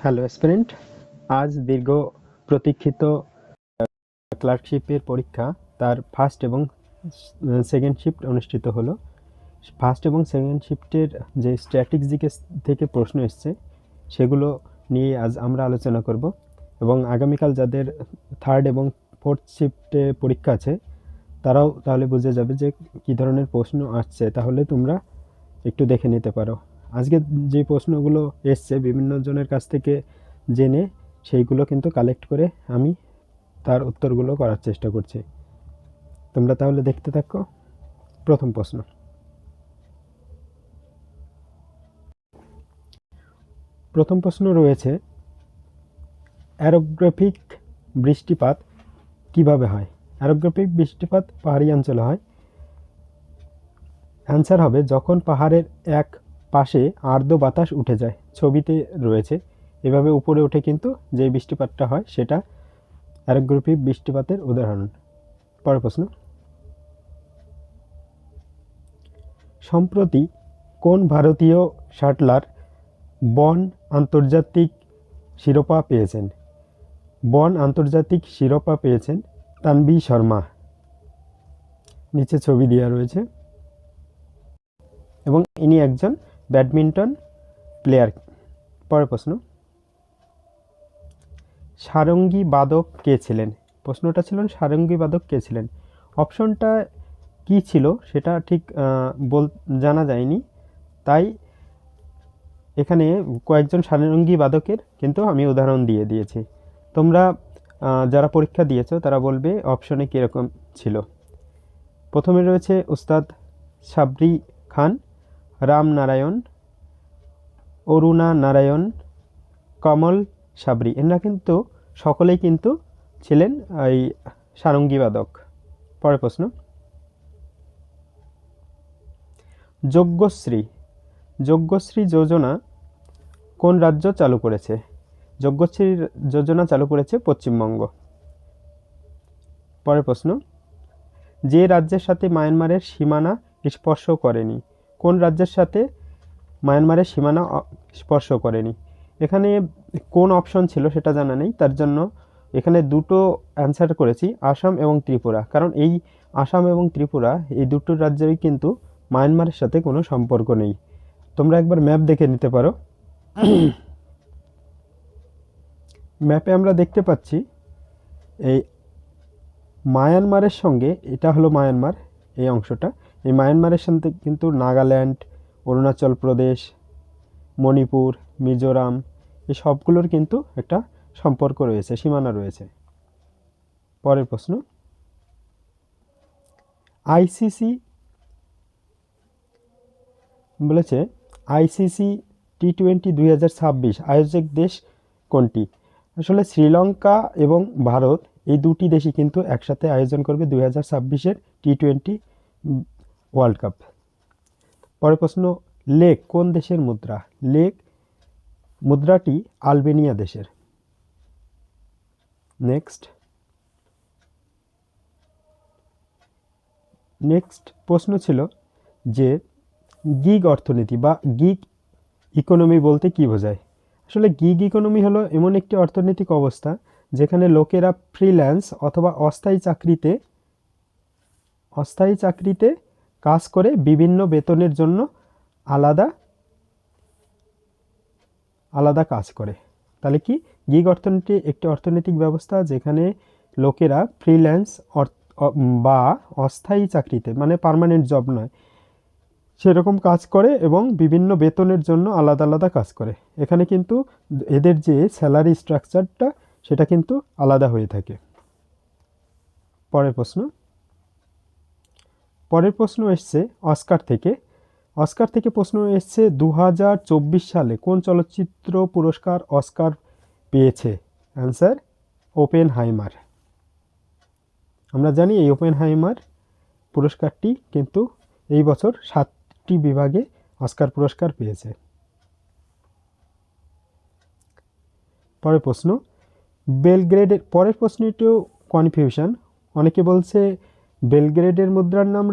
Hello aspirant, আজ দীর্ঘ প্রতীক্ষিত ক্লার্কশিপের পরীক্ষা তার ফার্স্ট এবং সেকেন্ড শিফট অনুষ্ঠিত হলো। ফার্স্ট এবং সেকেন্ড শিফটের যে স্ট্র্যাটেজিক থেকে প্রশ্ন এসছে সেগুলো নিয়ে আজ আমরা আলোচনা করব এবং আগামীকাল যাদের থার্ড এবং ফোর্থ শিফটে পরীক্ষা আছে তারাও তাহলে বুঝে যাবে যে কী ধরনের প্রশ্ন আসছে, তাহলে তোমরা একটু দেখে নিতে পারো। আজকে যে প্রশ্নগুলো এসছে বিভিন্ন জনের কাছ থেকে জেনে সেইগুলো কিন্তু কালেক্ট করে আমি তার উত্তরগুলো করার চেষ্টা করছি। তোমরা তাহলে দেখতে থাকো। প্রথম প্রশ্ন, রয়েছে অ্যারোগ্রাফিক বৃষ্টিপাত কিভাবে হয়? অ্যারোগ্রাফিক বৃষ্টিপাত পাহাড়ি অঞ্চলে হয়। অ্যান্সার হবে যখন পাহাড়ের এক পাশে আর্দ্র বাতাস উঠে যায়। ছবিতে রয়েছে এভাবে উপরে উঠে কিন্তু যে বৃষ্টিপাতটা হয় সেটা অ্যারোগ্রাফিক বৃষ্টিপাতের উদাহরণ। পরের প্রশ্ন, সম্প্রতি কোন ভারতীয় শাটলার বন আন্তর্জাতিক শিরোপা পেয়েছেন? বন আন্তর্জাতিক শিরোপা পেয়েছেন তানভি শর্মা। নিচে ছবি দেওয়া রয়েছে এবং ইনি একজন ব্যাডমিন্টন প্লেয়ার। পরের প্রশ্ন, সারঙ্গী বাদক কে ছিলেন? প্রশ্নটা ছিল সারঙ্গী বাদক কে ছিলেন। অপশনটা কি ছিল সেটা ঠিক জানা যায়নি, তাই এখানে কয়েকজন সারঙ্গী বাদকের কিন্তু আমি উদাহরণ দিয়ে দিয়েছি। তোমরা যারা পরীক্ষা দিয়েছো তারা বলবে অপশনে কীরকম ছিল। প্রথমে রয়েছে উস্তাদ সাবরি খান, রাম নারায়ণ, অরুণা নারায়ণ, কমল সাবরি। এনারা কিন্তু সকলেই কিন্তু ছিলেন এই সারঙ্গী বাদক। পরের প্রশ্ন, যজ্ঞশ্রী যোজনা কোন রাজ্য চালু করেছে? যজ্ঞশ্রী যোজনা চালু করেছে পশ্চিমবঙ্গ। পরের প্রশ্ন, যে রাজ্যের সাথে মায়ানমারের সীমানা স্পর্শ করেনি? কোন রাজ্যের সাথে মায়ানমারের সীমানা স্পর্শ করেনি? এখানে কোন অপশন ছিল সেটা জানা নেই, তার জন্য এখানে দুটো অ্যান্সার করেছি, আসাম এবং ত্রিপুরা। কারণ এই আসাম এবং ত্রিপুরা এই দুটো রাজ্যেরই কিন্তু মায়ানমারের সাথে কোনো সম্পর্ক নেই। তোমরা একবার ম্যাপ দেখে নিতে পারো। ম্যাপে আমরা দেখতে পাচ্ছি এই মায়ানমারের সঙ্গে, এটা হলো মায়ানমার এই অংশটা, এই মায়ানমারের সাথে কিন্তু নাগাল্যান্ড, অরুণাচল প্রদেশ, মণিপুর, মিজোরাম এই সবগুলোর কিন্তু একটা সম্পর্ক রয়েছে, সীমানা রয়েছে। পরের প্রশ্ন, আইসিসি বলেছে আইসিসি টি-20 2026 আয়োজক দেশ কোনটি? আসলে শ্রীলঙ্কা এবং ভারত এই দুটি দেশই কিন্তু একসাথে আয়োজন করবে 2026-এর টি-20 ওয়ার্ল্ড কাপ। পরের প্রশ্ন, লেক কোন দেশের মুদ্রা? লেক মুদ্রাটি আলবেনিয়া দেশের। নেক্সট প্রশ্ন ছিল যে গিগ অর্থনীতি বা গিগ ইকোনমি বলতে কি বোঝায়? আসলে গিগ ইকোনমি হলো এমন একটি অর্থনৈতিক অবস্থা যেখানে লোকেরা ফ্রিল্যান্স অথবা অস্থায়ী চাকরিতে কাজ করে বিভিন্ন বেতনের জন্য আলাদা কাজ করে। তাহলে কি গিগ অর্থনীতি একটি অর্থনৈতিক ব্যবস্থা যেখানে লোকেরা ফ্রিল্যান্স বা অস্থায়ী চাকরিতে, মানে পার্মানেন্ট জব নয়, সেরকম কাজ করে এবং বিভিন্ন বেতনের জন্য আলাদা কাজ করে। এখানে কিন্তু এদের যে স্যালারি স্ট্রাকচারটা সেটা কিন্তু আলাদা হয়ে থাকে। পরের প্রশ্ন এসছে অস্কার থেকে প্রশ্ন এসছে 2024 সালে কোন চলচ্চিত্র পুরস্কার অস্কার পেয়েছে? Answer Oppenheimer. আমরা জানি এই ওপেনহাইমার পুরস্কারটি কিন্তু এই বছর 7টি বিভাগে অস্কার পুরস্কার পেয়েছে। পরের প্রশ্নটিও কনফিউশন। অনেকে বলছে বেলগ্রেডের মুদ্রার নাম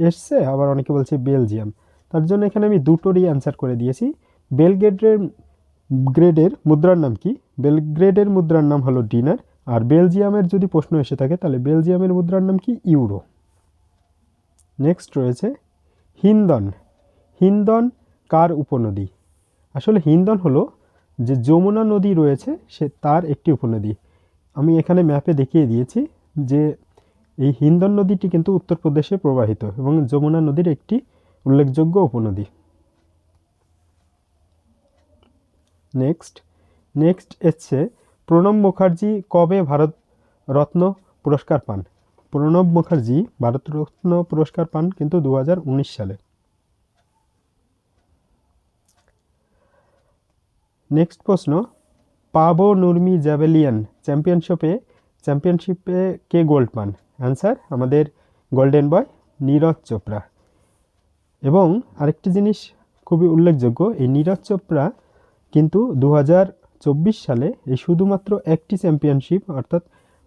এসছে, আবার অনেকে বলছে বেলজিয়াম। তার জন্য এখানে আমি দুটোরই অ্যান্সার করে দিয়েছি। বেলগ্রেডের গ্রেডের মুদ্রার নাম কি? বেলগ্রেডের মুদ্রার নাম হলো ডিনার। আর বেলজিয়ামের যদি প্রশ্ন এসে থাকে তাহলে বেলজিয়ামের মুদ্রার নাম কি? ইউরো। নেক্সট রয়েছে হিন্দন। হিন্দন কার উপনদী? আসলে হিন্দন হলো যে যমুনা নদী রয়েছে সে তার একটি উপনদী। আমি এখানে ম্যাপে দেখিয়ে দিয়েছি যে এই হিন্দন নদীটি কিন্তু উত্তরপ্রদেশে প্রবাহিত এবং যমুনা নদীর একটি উল্লেখযোগ্য উপনদী। নেক্সট এসছে প্রণব মুখার্জি কবে ভারত রত্ন পুরস্কার পান? প্রণব মুখার্জি ভারতরত্ন পুরস্কার পান কিন্তু 2019 সালে। নেক্সট প্রশ্ন, পাবো নুরমি জ্যাভেলিয়ন চ্যাম্পিয়নশিপে কে গোল্ড পান? অ্যান্সার আমাদের গোল্ডেন বয় নীরজ চোপড়া। এবং আরেকটি জিনিস খুবই উল্লেখযোগ্য, এই নীরজ চোপড়া কিন্তু 2024 সালে এই শুধুমাত্র একটি চ্যাম্পিয়নশিপ অর্থাৎ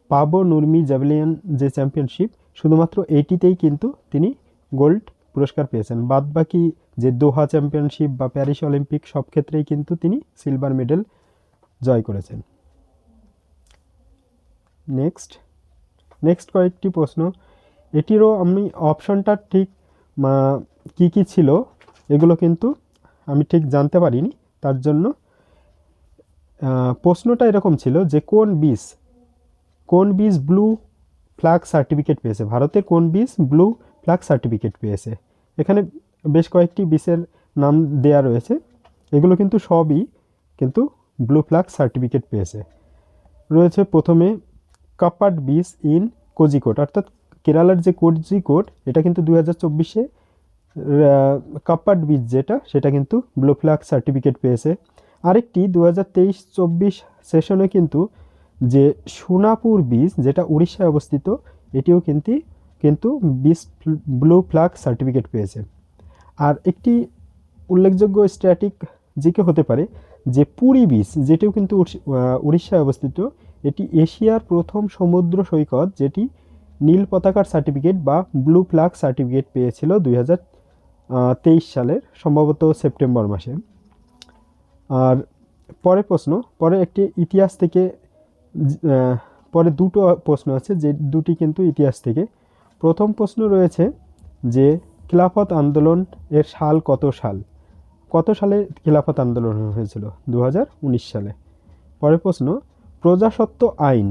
পাবো নুরমি জ্যাভেলিয়ন যে চ্যাম্পিয়নশিপ শুধুমাত্র এইটিতেই কিন্তু তিনি গোল্ড পুরস্কার পেয়েছেন। বাদবাকি যে দোহা চ্যাম্পিয়নশিপ বা প্যারিস অলিম্পিক সব ক্ষেত্রেই কিন্তু তিনি সিলভার মেডেল জয় করেছেন। নেক্সট কয়েকটি প্রশ্ন, এটিরও আমি অপশনটা ঠিক কি ছিল এগুলো কিন্তু আমি ঠিক জানতে পারিনি, তার জন্য প্রশ্নটা এরকম ছিল যে কোন বীজ ব্লু ফ্ল্যাগ সার্টিফিকেট পেয়েছে? ভারতের কোন বীজ ব্লু ফ্ল্যাগ সার্টিফিকেট পেয়েছে? এখানে বেশ কয়েকটি বীজের নাম দেয়া রয়েছে, এগুলো কিন্তু সবই কিন্তু ব্লু ফ্ল্যাগ সার্টিফিকেট পেয়েছে। রয়েছে প্রথমে কাপাড বীজ ইন কোজিকোড, অর্থাৎ কেরালার যে কোজিকোড এটা কিন্তু 2024-এ কাপাড বীজ যেটা সেটা কিন্তু ব্লু ফ্ল্যাগ সার্টিফিকেট পেয়েছে। আরেকটি 2023-24 সেশনে কিন্তু যে সোনাপুর বীজ যেটা উড়িষ্যায় অবস্থিত এটিও কিন্তু বীজ ব্লু ফ্ল্যাগ সার্টিফিকেট পেয়েছে। আর একটি উল্লেখযোগ্য স্ট্যাটিক জিকে হতে পারে যে পুরী বীজ যেটিও কিন্তু উড়িষ্যায় অবস্থিত, এটি এশিয়ার প্রথম সমুদ্র সৈকত যেটি নীল পতাকার সার্টিফিকেট বা ব্লু ফ্ল্যাগ সার্টিফিকেট পেয়েছিল 2023 সালের সম্ভবত সেপ্টেম্বর মাসে। আর পরে একটি ইতিহাস থেকে পরে দুটো প্রশ্ন আছে যে দুটি কিন্তু ইতিহাস থেকে। প্রথম প্রশ্ন রয়েছে যে খিলাফত আন্দোলন এর সাল কত সালে খিলাফত আন্দোলন হয়েছিল? 2019 সালে। পরের প্রশ্ন, প্রজাস্বত্ব আইন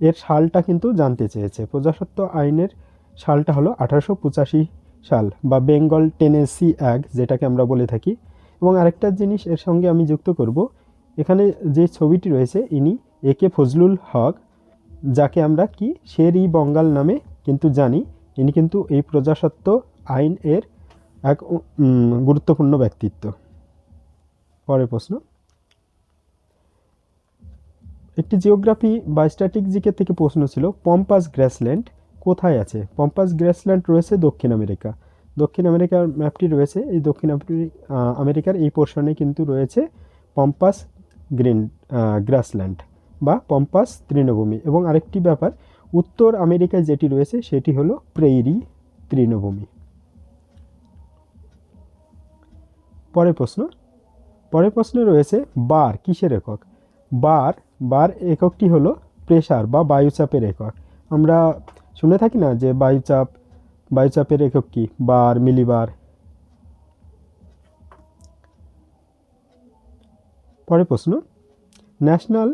এর সালটা কিন্তু জানতে চেয়েছে। প্রজাস্বত্ব আইনের সালটা হলো 1885 সাল বা বেঙ্গল টেনেসি অ্যাক্ট যেটাকে আমরা বলে থাকি। এবং আরেকটা জিনিস এর সঙ্গে আমি যুক্ত করব, এখানে যে ছবিটি রয়েছে ইনি একে ফজলুল হক, যাকে আমরা কি শের-ই বঙ্গাল নামে কিন্তু জানি, ইনি কিন্তু এই প্রজাস্বত্ব আইন এর এক গুরুত্বপূর্ণ ব্যক্তিত্ব। পরের প্রশ্ন, একটি জিওগ্রাফি বা স্ট্র্যাটেজিকের থেকে প্রশ্ন ছিল পম্পাস গ্রাসল্যান্ড কোথায় আছে? পম্পাস গ্রাসল্যান্ড রয়েছে দক্ষিণ আমেরিকার ম্যাপটি রয়েছে, এই দক্ষিণ আমেরিকার এই পোর্শনে কিন্তু রয়েছে পম্পাস গ্রাসল্যান্ড বা পম্পাস তৃণভূমি। এবং আরেকটি ব্যাপার, উত্তর আমেরিকায় যেটি রয়েছে সেটি হলো প্রেইরি তৃণভূমি। পরের প্রশ্নে রয়েছে বার কিসের একক? বার এককটি হলো প্রেসার বা বায়ুচাপের একক। আমরা শুনে থাকি না যে বায়ুচাপের একক কি? বার, মিলিবার। পরের প্রশ্ন, ন্যাশনাল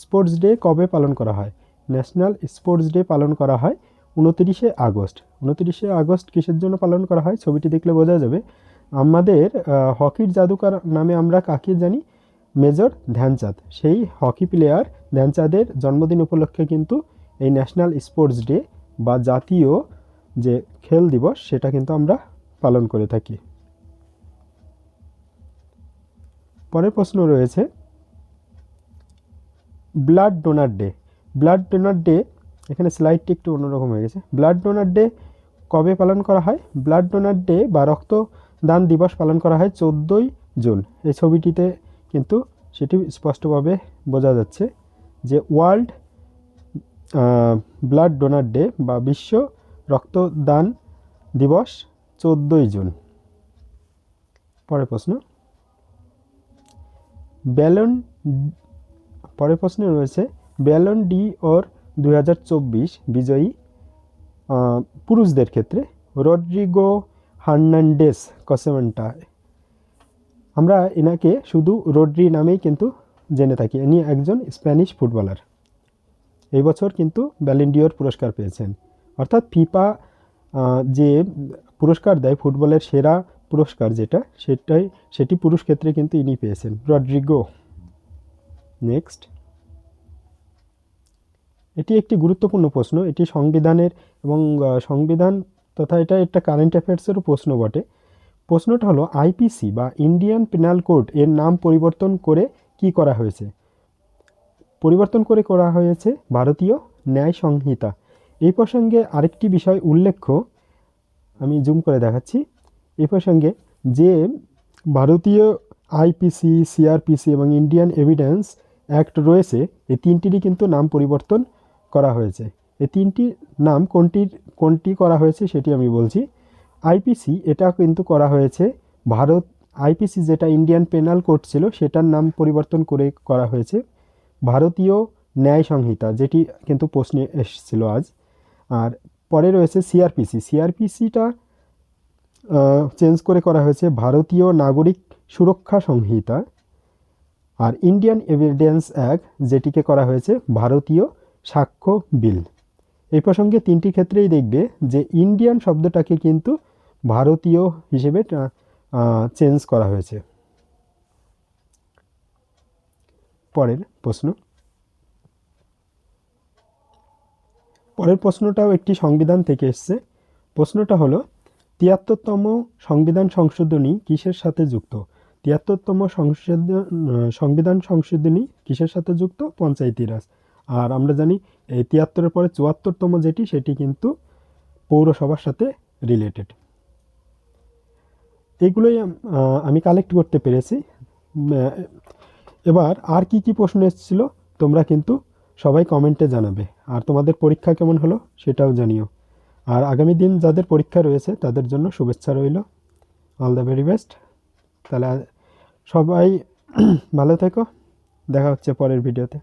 স্পোর্টস ডে কবে পালন করা হয়? ন্যাশনাল স্পোর্টস ডে পালন করা হয় 29শে আগস্ট। 29শে আগস্ট কিসের জন্য পালন করা হয়? ছবিটি দেখলে বোঝা যাবে। আমাদের হকির জাদুকর নামে আমরা কাকে জানি? মেজর ধ্যানচাঁদ। সেই হকি প্লেয়ার ধ্যানচাঁদের জন্মদিন উপলক্ষে কিন্তু এই ন্যাশনাল স্পোর্টস ডে বা জাতীয় যে খেল দিবস সেটা কিন্তু আমরা পালন করে থাকি। পরের প্রশ্ন রয়েছে ব্লাড ডোনার ডে এখানে স্লাইডটি একটু অন্যরকম হয়ে গেছে। ব্লাড ডোনার ডে কবে পালন করা হয়? ব্লাড ডোনার ডে বা রক্তদান দিবস পালন করা হয় 14ই জুন। এই ছবিটিতে কিন্তু সেটি স্পষ্টভাবে বোঝা যাচ্ছে যে ওয়ার্ল্ড ব্লাড ডোনার ডে বা বিশ্ব রক্তদান দিবস 14ই জুন। পরের প্রশ্ন, ব্যালন, পরের প্রশ্নে রয়েছে ব্যালন ডি ওর 2024 বিজয়ী পুরুষদের ক্ষেত্রে রড্রিগো হার্নান্ডেজ কসেমেন্টা। আমরা এনাকে শুধু রড্রি নামেই কিন্তু জেনে থাকি। ইনি একজন স্প্যানিশ ফুটবলার, এই বছর কিন্তু ব্যালন ডি ওর পুরস্কার পেয়েছেন। অর্থাৎ ফিফা যে পুরস্কার দেয় ফুটবলের সেরা পুরস্কার যেটা, সেটি পুরুষ ক্ষেত্রে কিন্তু ইনি পেয়েছেন, রড্রিগো। নেক্সট, এটি একটি গুরুত্বপূর্ণ প্রশ্ন। এটি সংবিধানের এবং সংবিধান তথা এটা একটা কারেন্ট অ্যাফেয়ার্সেরও প্রশ্ন বটে। প্রশ্নটা হলো আইপিসি বা ইন্ডিয়ান পেনাল কোড এর নাম পরিবর্তন করে কি করা হয়েছে? পরিবর্তন করে করা হয়েছে ভারতীয় ন্যায় সংহিতা। এই প্রসঙ্গে আরেকটি বিষয় উল্লেখ্য, আমি জুম করে দেখাচ্ছি। এই প্রসঙ্গে যে ভারতীয় আইপিসি, সিআরপিসি এবং ইন্ডিয়ান এভিডেন্স অ্যাক্ট রয়েছে, এই তিনটিরই কিন্তু নাম পরিবর্তন করা হয়েছে। এই তিনটি নাম কোনটি করা হয়েছে সেটি আমি বলছি। আইপিসি এটা কিন্তু করা হয়েছে ভারত, আইপিসি যেটা ইন্ডিয়ান পেনাল কোড ছিল সেটার নাম পরিবর্তন করে করা হয়েছে ভারতীয় ন্যায় সংহিতা, যেটি কিন্তু প্রশ্নে এসেছিল আজ। আর পরে রয়েছে সিআরপিসি, সিআরপিসিটা চেঞ্জ করে করা হয়েছে ভারতীয় নাগরিক সুরক্ষা সংহিতা। আর ইন্ডিয়ান এভিডেন্স অ্যাক্ট যেটিকে করা হয়েছে ভারতীয় সাক্ষ্য বিল। এই প্রসঙ্গে তিনটি ক্ষেত্রেই দেখবে যে ইন্ডিয়ান শব্দটাকে কিন্তু ভারতীয় হিসেবে চেঞ্জ করা হয়েছে। পরের প্রশ্নটাও একটি সংবিধান থেকে এসছে। প্রশ্নটা হলো ৭৩তম সংবিধান সংশোধনী কিসের সাথে যুক্ত? ৭৩তম সংবিধান সংশোধনী কিসের সাথে যুক্ত? পঞ্চায়েতি রাজ। আর আমরা জানি এই ৭৩-এর পরে ৭৪তম যেটি, সেটি কিন্তু পৌরসভার সাথে রিলেটেড। এগুলোই আমি কালেক্ট করতে পেরেছি। এবার আর কি কি প্রশ্ন এসেছিল তোমরা কিন্তু সবাই কমেন্টে জানাবে, আর তোমাদের পরীক্ষা কেমন হলো সেটাও জানিও। আর আগামী দিন যাদের পরীক্ষা রয়েছে তাদের জন্য শুভেচ্ছা রইল। All the very best. তাহলে সবাই ভালো থেকো, দেখা হচ্ছে পরের ভিডিওতে।